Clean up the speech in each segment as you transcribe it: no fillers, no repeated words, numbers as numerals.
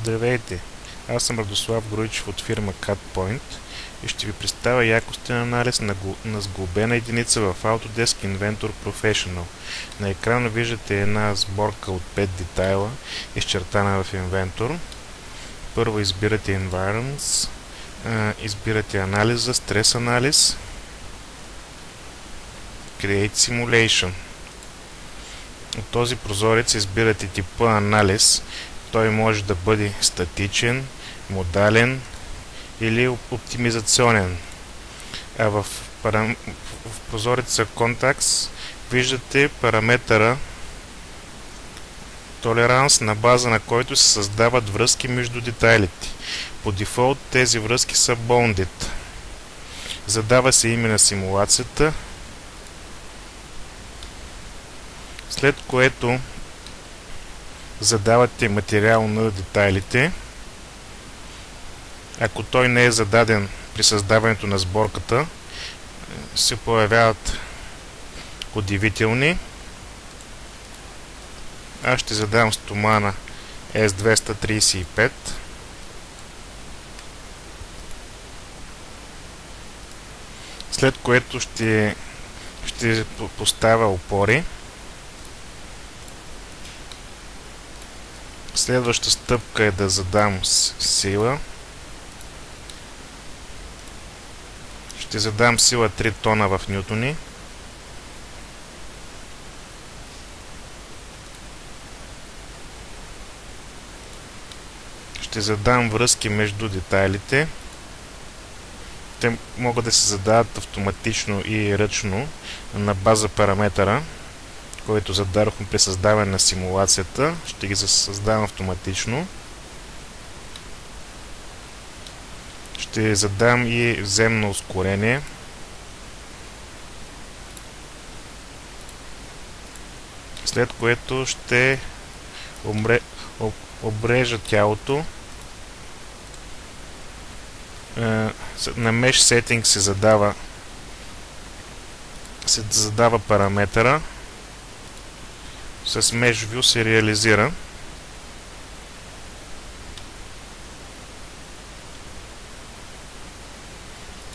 Здравейте! Аз съм Радослав Груйчев от фирма CutPoint и ще ви представя якостен анализ на сглобена единица в Autodesk Inventor Professional. На екрана виждате една сборка от 5 детайла, изчертана в Inventor. Първо избирате Environments, избирате анализа, Stress анализ, Create Simulation. От този прозорец избирате типа анализ. Той може да бъде статичен, модален или оптимизационен. А в прозореца Contacts виждате параметъра толеранс, на база на който се създават връзки между детайлите. По дефолт тези връзки са bounded. Задава се име на симулацията, след което задавате материал на детайлите. Ако той не е зададен при създаването на сборката, се появяват удивителни. Аз ще задам стомана S235. След което ще поставя опори. Следваща стъпка е да задам сила. Ще задам сила 3 тона в нютони. Ще задам връзки между детайлите. Те могат да се задават автоматично и ръчно на база параметъра, който зададохме при създаване на симулацията. Ще ги създавам автоматично. Ще задам и земно ускорение. След което ще обрежа тялото. На Mesh Setting се задава параметъра. С Mesh View се реализира.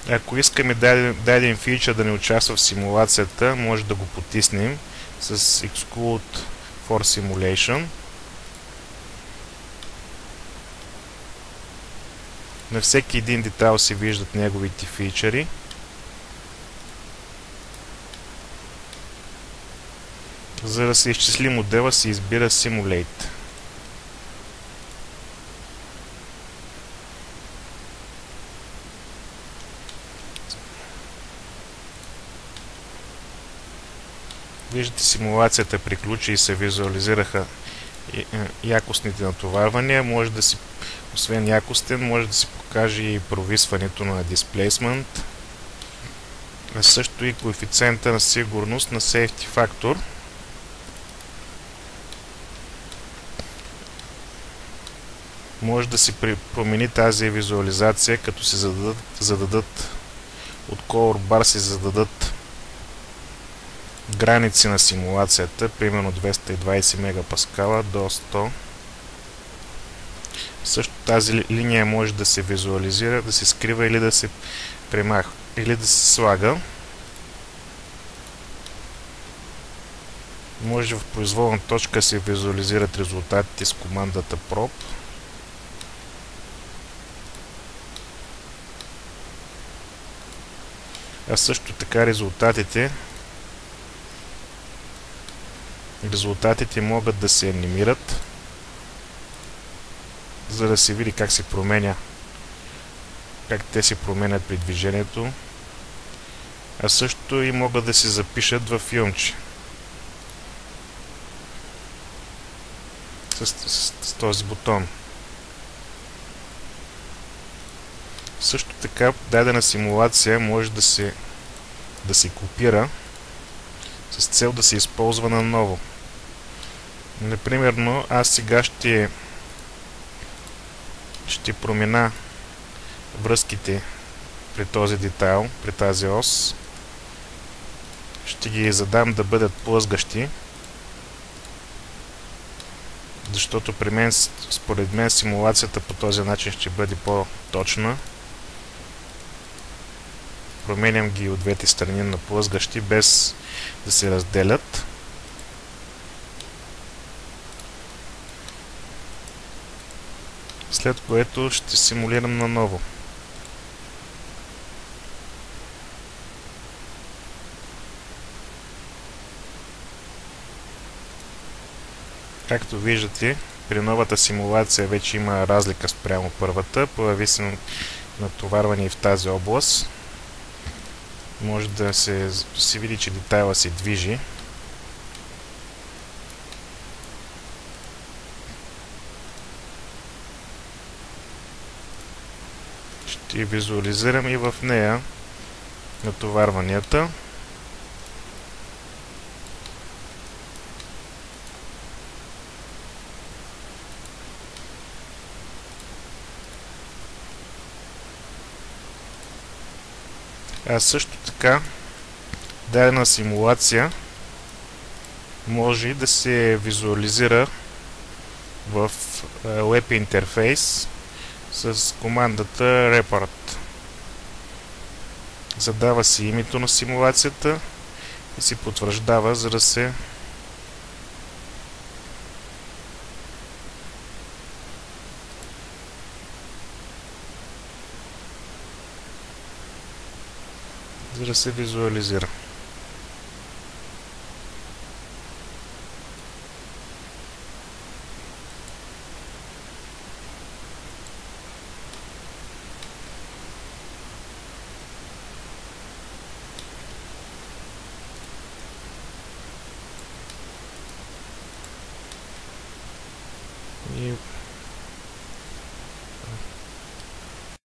Ако искаме даден фичър да не участва в симулацията, може да го потиснем с Exclude for Simulation. На всеки един детайл се виждат неговите фичъри. За да се изчисли модела, се избира Simulate. Виждате, симулацията приключи и се визуализираха якостните натоварвания. Може да си, освен якостен, може да се покаже и провисването на Displacement, а също и коефициента на сигурност на Safety Factor. Може да се промени тази визуализация, като се зададат от Color Bar се зададат граници на симулацията, примерно 220 мегапаскала до 100. Също тази линия може да се визуализира, да се скрива или да се премахва, или да се слага. Може в произволна точка се визуализират резултатите с командата Prop. А също така резултатите могат да се анимират, за да се види как те се променят при движението, а също и могат да се запишат във филмче с този бутон. Също така дадена симулация може да се копира с цел да се използва наново. Например, аз сега ще променя връзките при този детайл, при тази ос. Ще ги задам да бъдат плъзгащи. защото при мен, според мен, симулацията по този начин ще бъде по-точна. Променям ги от двете страни на плъзгащи, без да се разделят. След което ще симулирам наново. Както виждате, при новата симулация вече има разлика спрямо първата. Появи се натоварване и в тази област. Може да се види, че детайла се движи. Ще визуализирам и в нея натоварванията. А също така, дадена симулация може да се визуализира в Web интерфейс с командата Report. Задава се името на симулацията и се потвърждава, за да се визуализира. И